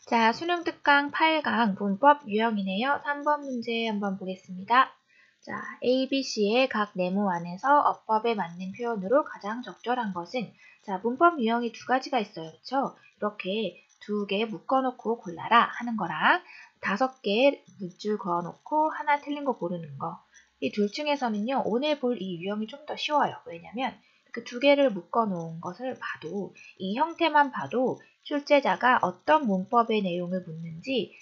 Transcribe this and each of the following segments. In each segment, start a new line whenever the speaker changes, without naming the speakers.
자, 수능 특강 8강 문법 유형이네요. 3번 문제 한번 보겠습니다. 자, A, B, C의 각 네모 안에서 어법에 맞는 표현으로 가장 적절한 것은 자, 문법 유형이 두 가지가 있어요. 그렇죠? 이렇게 두 개 묶어놓고 골라라 하는 거랑 5개 물줄 그어놓고 하나 틀린 거 고르는 거. 이 둘 중에서는요, 오늘 볼 이 유형이 좀 더 쉬워요. 왜냐면 그 두 개를 묶어놓은 것을 봐도 이 형태만 봐도 출제자가 어떤 문법의 내용을 묻는지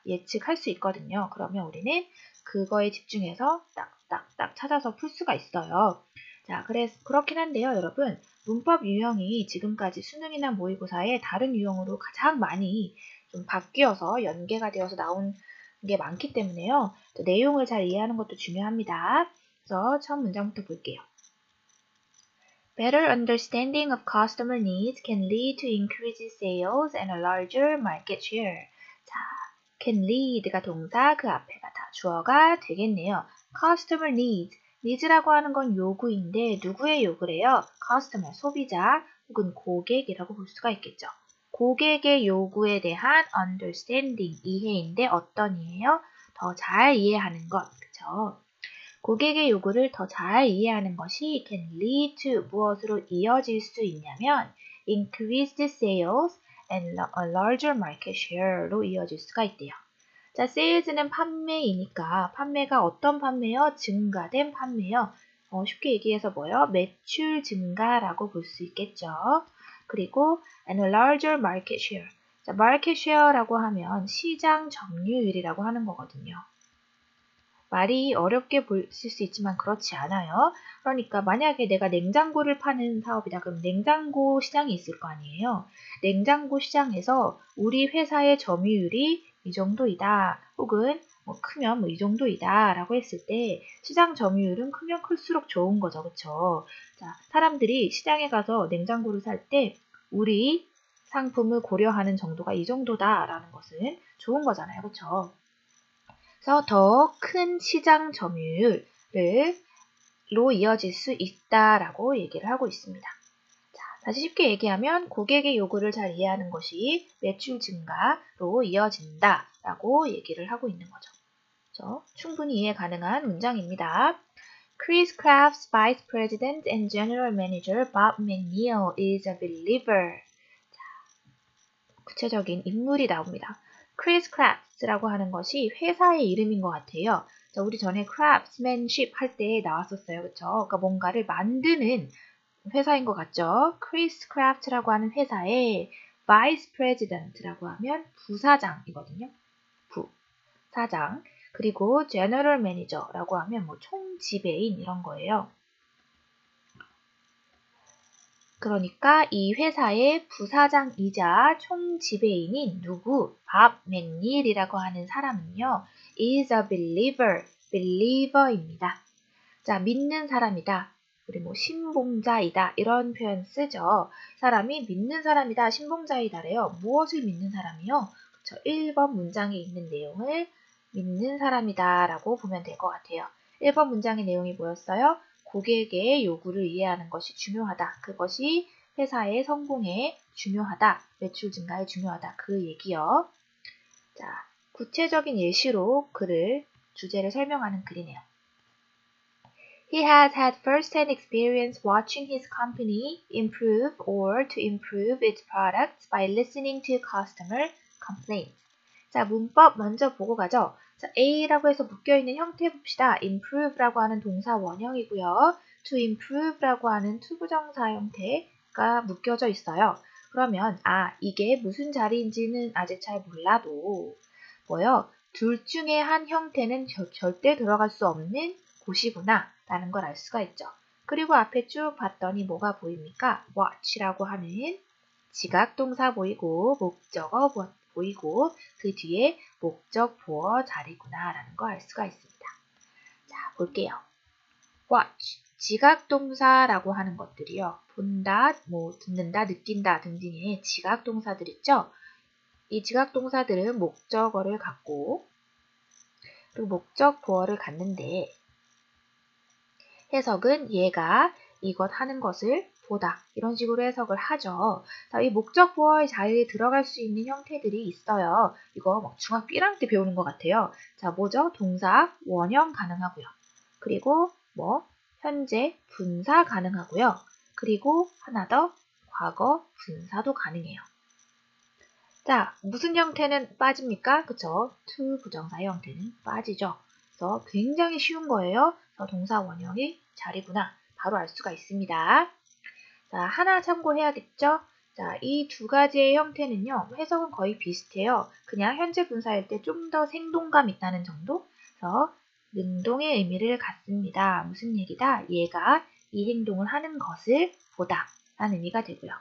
예측할 수 있거든요. 그러면 우리는 그거에 집중해서 딱딱딱 찾아서 풀 수가 있어요. 자, 그렇긴 한데요, 여러분. 문법 유형이 지금까지 수능이나 모의고사에 다른 유형으로 가장 많이 좀 바뀌어서 연계가 되어서 나온 게 많기 때문에요. 또 내용을 잘 이해하는 것도 중요합니다. 그래서 처음 문장부터 볼게요. Better understanding of customer needs can lead to increased sales and a larger market share. 자, can lead가 동사, 그 앞에가 다 주어가 되겠네요. Customer needs. needs라고 하는 건 요구인데 누구의 요구래요? customer, 소비자 혹은 고객이라고 볼 수가 있겠죠. 고객의 요구에 대한 understanding, 이해인데 어떤 이해요? 더 잘 이해하는 것, 그쵸? 고객의 요구를 더 잘 이해하는 것이 can lead to 무엇으로 이어질 수 있냐면 increased sales and a larger market share로 이어질 수가 있대요. 자, sales는 판매이니까 판매가 어떤 판매요? 증가된 판매요. 쉽게 얘기해서 뭐요? 매출 증가라고 볼 수 있겠죠. 그리고 and a larger market share. 자, market share라고 하면 시장 점유율이라고 하는 거거든요. 말이 어렵게 보일 수 있지만 그렇지 않아요. 그러니까 만약에 내가 냉장고를 파는 사업이다. 그럼 냉장고 시장이 있을 거 아니에요. 냉장고 시장에서 우리 회사의 점유율이 이 정도이다. 혹은 크면 이 정도이다 라고 했을 때 시장 점유율은 크면 클수록 좋은 거죠. 그쵸? 자, 사람들이 시장에 가서 냉장고를 살 때 우리 상품을 고려하는 정도가 이 정도다 라는 것은 좋은 거잖아요. 그쵸? 그래서 더 큰 시장 점유율로 이어질 수 있다라고 얘기를 하고 있습니다. 자, 다시 쉽게 얘기하면 고객의 요구를 잘 이해하는 것이 매출 증가로 이어진다라고 얘기를 하고 있는 거죠. 그렇죠? 충분히 이해 가능한 문장입니다. Chris Kraft's Vice President and General Manager Bob McNeil is a believer. 자, 구체적인 인물이 나옵니다. 크리스 크래프트라고 하는 것이 회사의 이름인 것 같아요. 자, 우리 전에 craftsmanship 할 때 나왔었어요. 그쵸? 그러니까 뭔가를 만드는 회사인 것 같죠? 크리스 크래프트라고 하는 회사의 vice president라고 하면 부사장이거든요. 부사장. 그리고 general manager라고 하면 총지배인 이런 거예요. 그러니까 이 회사의 부사장이자 총지배인인 누구? 밥 맥닐이라고 하는 사람은요. is a believer입니다. 자, 믿는 사람이다. 우리 신봉자이다. 이런 표현 쓰죠. 사람이 믿는 사람이다. 신봉자이다래요. 무엇을 믿는 사람이요? 그쵸, 1번 문장에 있는 내용을 믿는 사람이다 라고 보면 될 것 같아요. 1번 문장의 내용이 뭐였어요? 고객의 요구를 이해하는 것이 중요하다. 그것이 회사의 성공에 중요하다. 매출 증가에 중요하다. 그 얘기요. 자, 구체적인 예시로 주제를 설명하는 글이네요. He has had first-hand experience watching his company improve or to improve its products by listening to customer complaints. 자, 문법 먼저 보고 가죠. 자, A라고 해서 묶여있는 형태 봅시다. improve라고 하는 동사 원형이고요. to improve라고 하는 투부정사 형태가 묶여져 있어요. 그러면 이게 무슨 자리인지는 아직 잘 몰라도 둘 중에 한 형태는 절대 들어갈 수 없는 곳이구나 라는 걸 알 수가 있죠. 그리고 앞에 쭉 봤더니 뭐가 보입니까? watch라고 하는 지각동사 보이고 목적어 보이고 그 뒤에 목적 보어 자리구나 라는 거 알 수가 있습니다. 자, 볼게요. watch, 지각동사라고 하는 것들이요. 본다, 듣는다, 느낀다 등등의 지각동사들 있죠? 이 지각동사들은 목적어를 갖고 그리고 목적 보어를 갖는데 해석은 얘가 이것 하는 것을 보다 이런 식으로 해석을 하죠. 자, 이 목적 보어의 자리에 들어갈 수 있는 형태들이 있어요. 이거 막 중학교 1학년 때 배우는 것 같아요. 자, 뭐죠? 동사, 원형 가능하고요. 그리고 뭐 현재, 분사 가능하고요. 그리고 하나 더 과거, 분사도 가능해요. 자, 무슨 형태는 빠집니까? 그쵸? to 부정사 형태는 빠지죠. 그래서 굉장히 쉬운 거예요. 그래서 동사 원형이 자리구나. 바로 알 수가 있습니다. 자, 하나 참고해야겠죠? 자, 이 두 가지의 형태는요, 해석은 거의 비슷해요. 그냥 현재 분사일 때 좀 더 생동감 있다는 정도? 그래서 능동의 의미를 갖습니다. 무슨 얘기다? 얘가 이 행동을 하는 것을 보다 라는 의미가 되고요.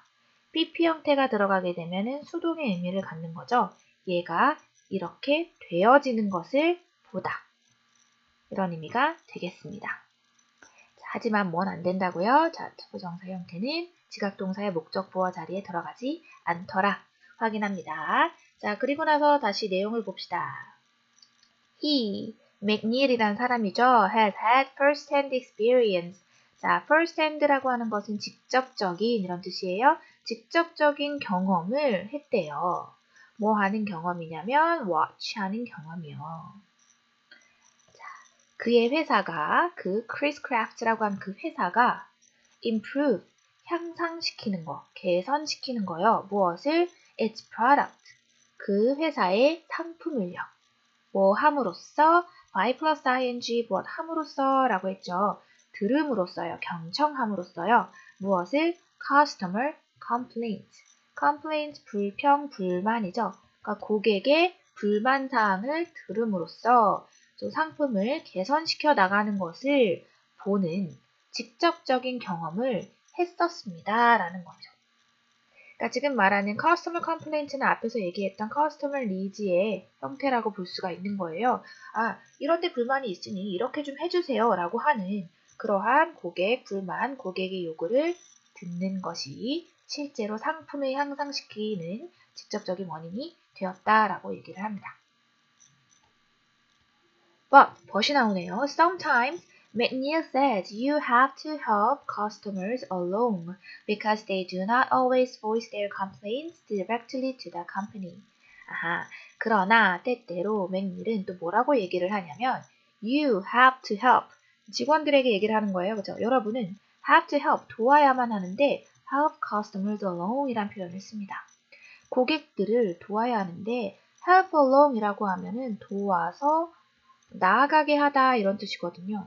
PP 형태가 들어가게 되면 수동의 의미를 갖는 거죠. 얘가 이렇게 되어지는 것을 보다. 이런 의미가 되겠습니다. 자, 하지만 뭔 안 된다고요? 자, 투부정사 형태는 지각동사의 목적 보어 자리에 들어가지 않더라. 확인합니다. 자, 그리고 나서 다시 내용을 봅시다. He, McNeil이라는 사람이죠. has had first-hand experience. 자, first-hand라고 하는 것은 직접적인 이런 뜻이에요. 직접적인 경험을 했대요. 뭐 하는 경험이냐면 watch 하는 경험이요. 자, 그의 회사가 그 크리스 크래프트라고 하는 그 회사가 improve 향상시키는 거, 개선시키는 거요. 무엇을? its product 그 회사의 상품을요. 뭐 함으로써 by plus ing 무엇 함으로써 라고 했죠. 들음으로써요. 경청함으로써요. 무엇을? customer complaint. complaint 불평, 불만이죠. 그러니까 고객의 불만사항을 들음으로써 상품을 개선시켜 나가는 것을 보는 직접적인 경험을 했었습니다. 라는 거죠. 그러니까 지금 말하는 customer complaint는 앞에서 얘기했던 customer needs의 형태라고 볼 수가 있는 거예요. 아, 이런 데 불만이 있으니 이렇게 좀 해주세요 라고 하는 그러한 고객 불만, 고객의 요구를 듣는 것이 실제로 상품을 향상시키는 직접적인 원인이 되었다라고 얘기를 합니다. but이 나오네요. Sometimes McNeil says you have to help customers alone because they do not always voice their complaints directly to the company. 아하, 그러나 때때로 맥닐은 또 뭐라고 얘기를 하냐면 you have to help 직원들에게 얘기를 하는 거예요. 그죠? 여러분은 have to help 도와야만 하는데 help customers alone 이란 표현을 씁니다. 고객들을 도와야 하는데 help alone 이라고 하면은 도와서 나아가게 하다 이런 뜻이거든요.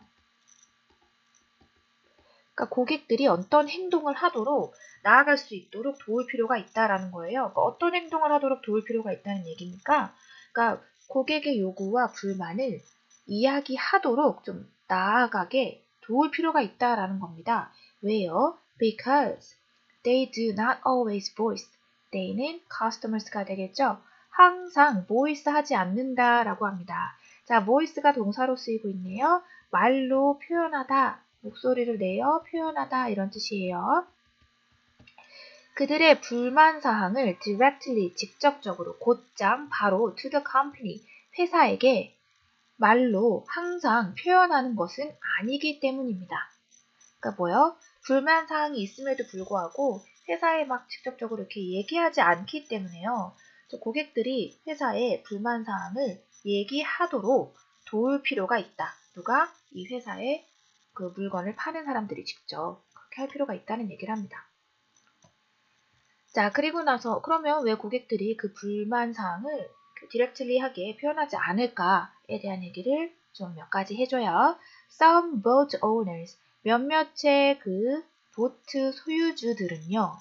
그러니까 고객들이 어떤 행동을 하도록 나아갈 수 있도록 도울 필요가 있다라는 거예요. 그러니까 어떤 행동을 하도록 도울 필요가 있다는 얘기니까, 그러니까 고객의 요구와 불만을 이야기하도록 좀 나아가게 도울 필요가 있다라는 겁니다. 왜요? Because they do not always voice. they는 customers가 되겠죠. 항상 voice 하지 않는다라고 합니다. 자, voice가 동사로 쓰이고 있네요. 말로 표현하다. 목소리를 내어 표현하다 이런 뜻이에요. 그들의 불만 사항을 directly 직접적으로 곧장 바로 to the company 회사에게 말로 항상 표현하는 것은 아니기 때문입니다. 그러니까 뭐요? 불만 사항이 있음에도 불구하고 회사에 막 직접적으로 이렇게 얘기하지 않기 때문에요. 고객들이 회사에 불만 사항을 얘기하도록 도울 필요가 있다. 누가? 이 회사에 그 물건을 파는 사람들이 직접 그렇게 할 필요가 있다는 얘기를 합니다. 자, 그리고 나서 그러면 왜 고객들이 그 불만 사항을 디렉틀리하게 표현하지 않을까에 대한 얘기를 좀 몇 가지 해줘요. Some boat owners 몇몇의 그 보트 소유주들은요.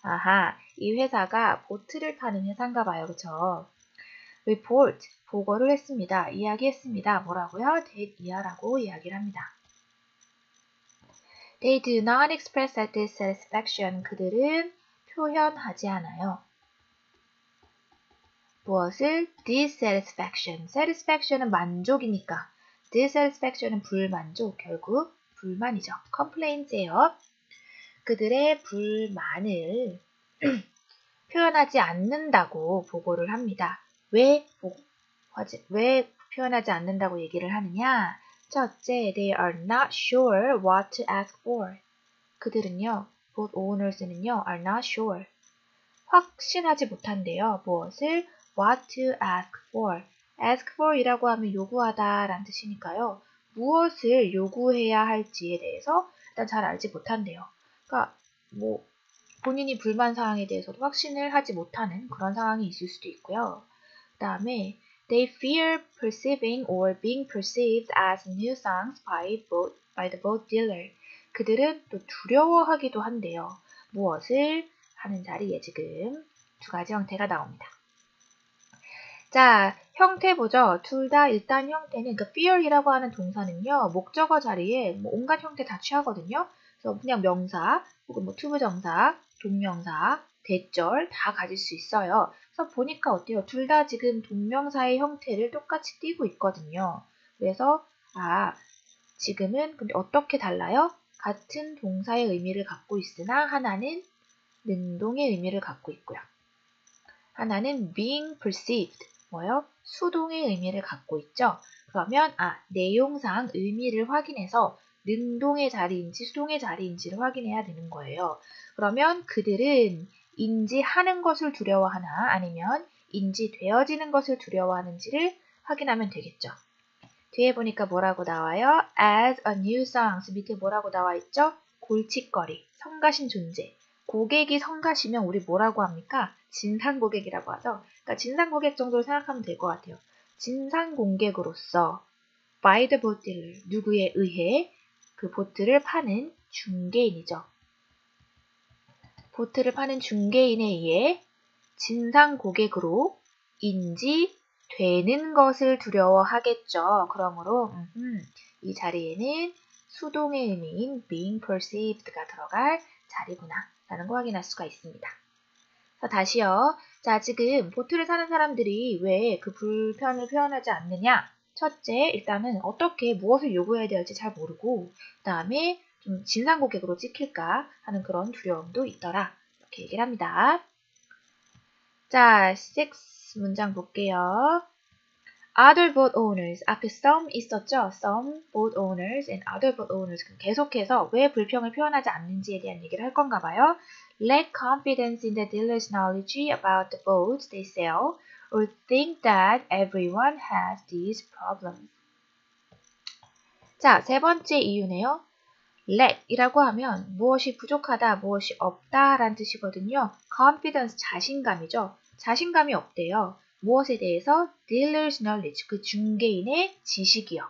아하, 이 회사가 보트를 파는 회사인가 봐요. 그쵸? report, 보고를 했습니다. 이야기했습니다. 뭐라고요? 대이하라고 이야기를 합니다. They do not express dissatisfaction. 그들은 표현하지 않아요. 무엇을? dissatisfaction. satisfaction은 만족이니까. dissatisfaction은 불만족. 결국 불만이죠. complains예요. 그들의 불만을 표현하지 않는다고 보고를 합니다. 왜 표현하지 않는다고 얘기를 하느냐? 첫째, they are not sure what to ask for. 그들은요, boat owners는요, are not sure. 확신하지 못한대요. 무엇을? what to ask for. ask for 이라고 하면 요구하다 라는 뜻이니까요. 무엇을 요구해야 할지에 대해서 일단 잘 알지 못한대요. 그러니까 뭐 본인이 불만 사항에 대해서도 확신을 하지 못하는 그런 상황이 있을 수도 있고요. 그 다음에 they fear perceiving or being perceived as nuisance by the boat dealer. 그들은 또 두려워하기도 한대요. 무엇을 하는 자리에 지금 두 가지 형태가 나옵니다. 자, 형태 보죠. 둘 다 일단 형태는 그 fear이라고 하는 동사는요. 목적어 자리에 뭐 온갖 형태 다 취하거든요. 그래서 그냥 명사 혹은 뭐 투부정사, 동명사, 대절 다 가질 수 있어요. 그래서 보니까 어때요? 둘 다 지금 동명사의 형태를 똑같이 띠고 있거든요. 그래서 지금은 근데 어떻게 달라요? 같은 동사의 의미를 갖고 있으나 하나는 능동의 의미를 갖고 있고요. 하나는 being perceived, 뭐요? 수동의 의미를 갖고 있죠. 그러면 내용상 의미를 확인해서 능동의 자리인지 수동의 자리인지를 확인해야 되는 거예요. 그러면 그들은 인지하는 것을 두려워하나 아니면 인지되어지는 것을 두려워하는지를 확인하면 되겠죠. 뒤에 보니까 뭐라고 나와요? as a nuisance 밑에 뭐라고 나와 있죠? 골칫거리, 성가신 존재. 고객이 성가시면 우리 뭐라고 합니까? 진상고객이라고 하죠. 그러니까 진상고객 정도로 생각하면 될 것 같아요. 진상공객으로서 by the boat dealer, 누구에 의해 그 보트를 파는 중개인이죠. 보트를 파는 중개인에 의해 진상고객으로 인지되는 것을 두려워하겠죠. 그러므로 이 자리에는 수동의 의미인 being perceived가 들어갈 자리구나 라는 거 확인할 수가 있습니다. 자, 다시요. 자, 지금 보트를 사는 사람들이 왜 그 불편을 표현하지 않느냐? 첫째, 일단은 어떻게 무엇을 요구해야 될지 잘 모르고 그 다음에 좀 진상고객으로 찍힐까 하는 그런 두려움도 있더라. 이렇게 얘기를 합니다. 자, 6 문장 볼게요. Other boat owners. 앞에 some 있었죠? Some boat owners and other boat owners. 계속해서 왜 불평을 표현하지 않는지에 대한 얘기를 할 건가 봐요. Lack confidence in the dealer's knowledge about the boats they sell or think that everyone has these problems. 자, 세 번째 이유네요. lack이라고 하면 무엇이 부족하다, 무엇이 없다 라는 뜻이거든요. confidence, 자신감이죠. 자신감이 없대요. 무엇에 대해서? dealer's knowledge, 그 중개인의 지식이요.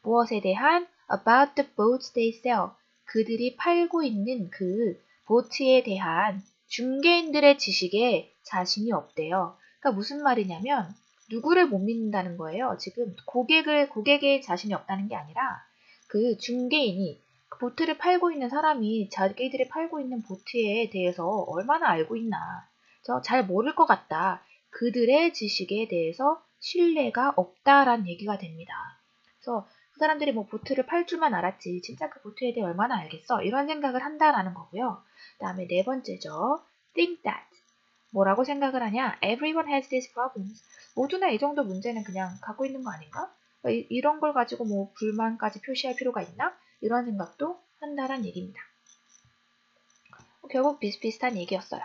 무엇에 대한? about the boats they sell, 그들이 팔고 있는 그 보트에 대한 중개인들의 지식에 자신이 없대요. 그러니까 무슨 말이냐면 누구를 못 믿는다는 거예요. 지금 고객에 자신이 없다는 게 아니라 그 중개인이 그 보트를 팔고 있는 사람이 자기들이 팔고 있는 보트에 대해서 얼마나 알고 있나. 잘 모를 것 같다. 그들의 지식에 대해서 신뢰가 없다라는 얘기가 됩니다. 그래서 그 사람들이 뭐 보트를 팔 줄만 알았지 진짜 그 보트에 대해 얼마나 알겠어? 이런 생각을 한다라는 거고요. 그 다음에 네 번째죠. think that. 뭐라고 생각을 하냐? Everyone has these problems. 모두나 이 정도 문제는 그냥 갖고 있는 거 아닌가? 이런 걸 가지고 뭐 불만까지 표시할 필요가 있나? 이런 생각도 한다란 얘기입니다. 결국 비슷비슷한 얘기였어요.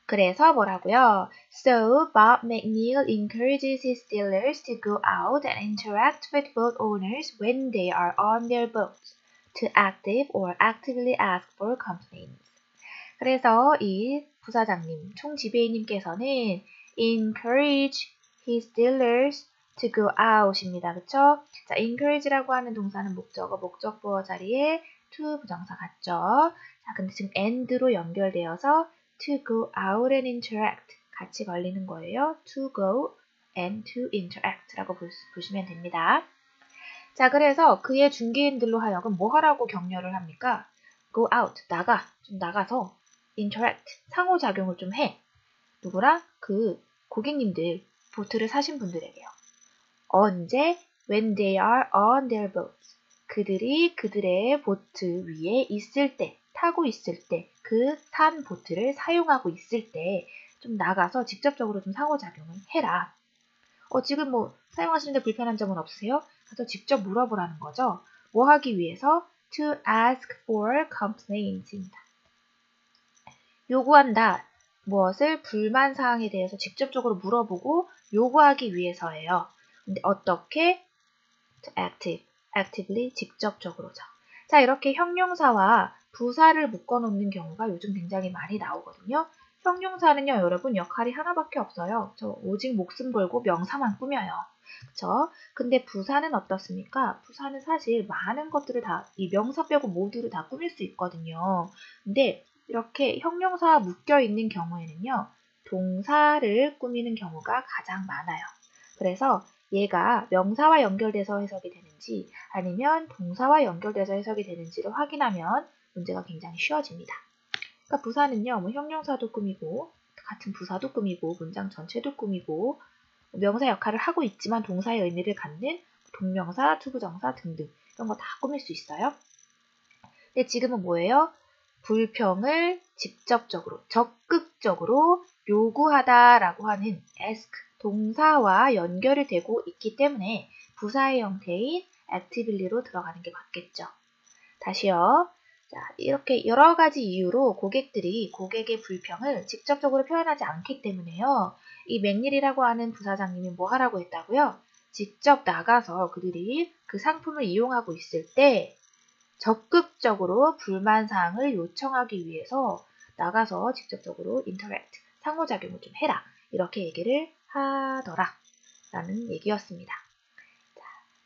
그래서 뭐라고요? So Bob McNeil encourages his dealers to go out and interact with boat owners when they are on their boats, to active or actively ask for complaints. 그래서 이 부사장님, 총지배인님께서는 encourage his dealers to go out입니다. 그쵸? 자, encourage라고 하는 동사는 목적보어 자리에 to 부정사 같죠? 자, 근데 지금 and로 연결되어서 to go out and interact 같이 걸리는 거예요. to go and to interact라고 보시면 됩니다. 자, 그래서 그의 중개인들로 하여금 뭐 하라고 격려를 합니까? go out, 좀 나가서 interact, 상호작용을 좀 해. 누구랑? 그 고객님들, 보트를 사신 분들에게요. 언제? When they are on their boats. 그들이 그들의 보트 위에 있을 때, 타고 있을 때, 그 탄 보트를 사용하고 있을 때 좀 나가서 직접적으로 좀 상호작용을 해라. 지금 뭐 사용하시는데 불편한 점은 없으세요? 가서 직접 물어보라는 거죠. 뭐 하기 위해서? To ask for complaints입니다. 요구한다. 무엇을 불만사항에 대해서 직접적으로 물어보고 요구하기 위해서예요. 근데 어떻게? actively, 직접적으로죠. 자, 이렇게 형용사와 부사를 묶어놓는 경우가 요즘 굉장히 많이 나오거든요. 형용사는요, 여러분 역할이 하나밖에 없어요. 저 오직 목숨 걸고 명사만 꾸며요. 그쵸? 근데 부사는 어떻습니까? 부사는 사실 많은 것들을 다, 이 명사 빼고 모두를 다 꾸밀 수 있거든요. 근데 이렇게 형용사와 묶여 있는 경우에는요, 동사를 꾸미는 경우가 가장 많아요. 그래서 얘가 명사와 연결돼서 해석이 되는지 아니면 동사와 연결돼서 해석이 되는지를 확인하면 문제가 굉장히 쉬워집니다. 그러니까 부사는요, 뭐 형용사도 꾸미고 같은 부사도 꾸미고 문장 전체도 꾸미고 명사 역할을 하고 있지만 동사의 의미를 갖는 동명사, 투부정사 등등 이런 거 다 꾸밀 수 있어요. 근데 지금은 뭐예요? 불평을 직접적으로, 적극적으로 요구하다라고 하는 ask, 동사와 연결이 되고 있기 때문에 부사의 형태인 activelly로 들어가는 게 맞겠죠. 다시요. 자, 이렇게 여러 가지 이유로 고객들이 고객의 불평을 직접적으로 표현하지 않기 때문에요. 이 맥닐이라고 하는 부사장님이 뭐 하라고 했다고요? 직접 나가서 그들이 그 상품을 이용하고 있을 때 적극적으로 불만사항을 요청하기 위해서 나가서 직접적으로 interact, 상호작용을 좀 해라. 이렇게 얘기를 하더라. 라는 얘기였습니다.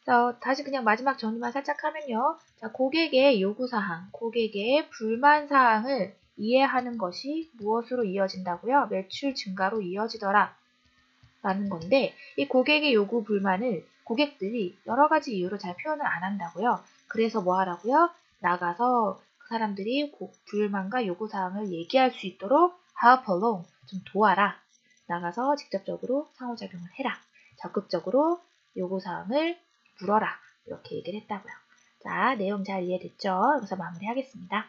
자, 다시 그냥 마지막 정리만 살짝 하면요. 자, 고객의 요구사항, 고객의 불만사항을 이해하는 것이 무엇으로 이어진다고요? 매출 증가로 이어지더라. 라는 건데, 이 고객의 요구 불만을 고객들이 여러 가지 이유로 잘 표현을 안 한다고요. 그래서 뭐 하라고요? 나가서 그 사람들이 불만과 요구사항을 얘기할 수 있도록 help along, 좀 도와라. 나가서 직접적으로 상호작용을 해라. 적극적으로 요구사항을 물어라. 이렇게 얘기를 했다고요. 자, 내용 잘 이해됐죠? 여기서 마무리하겠습니다.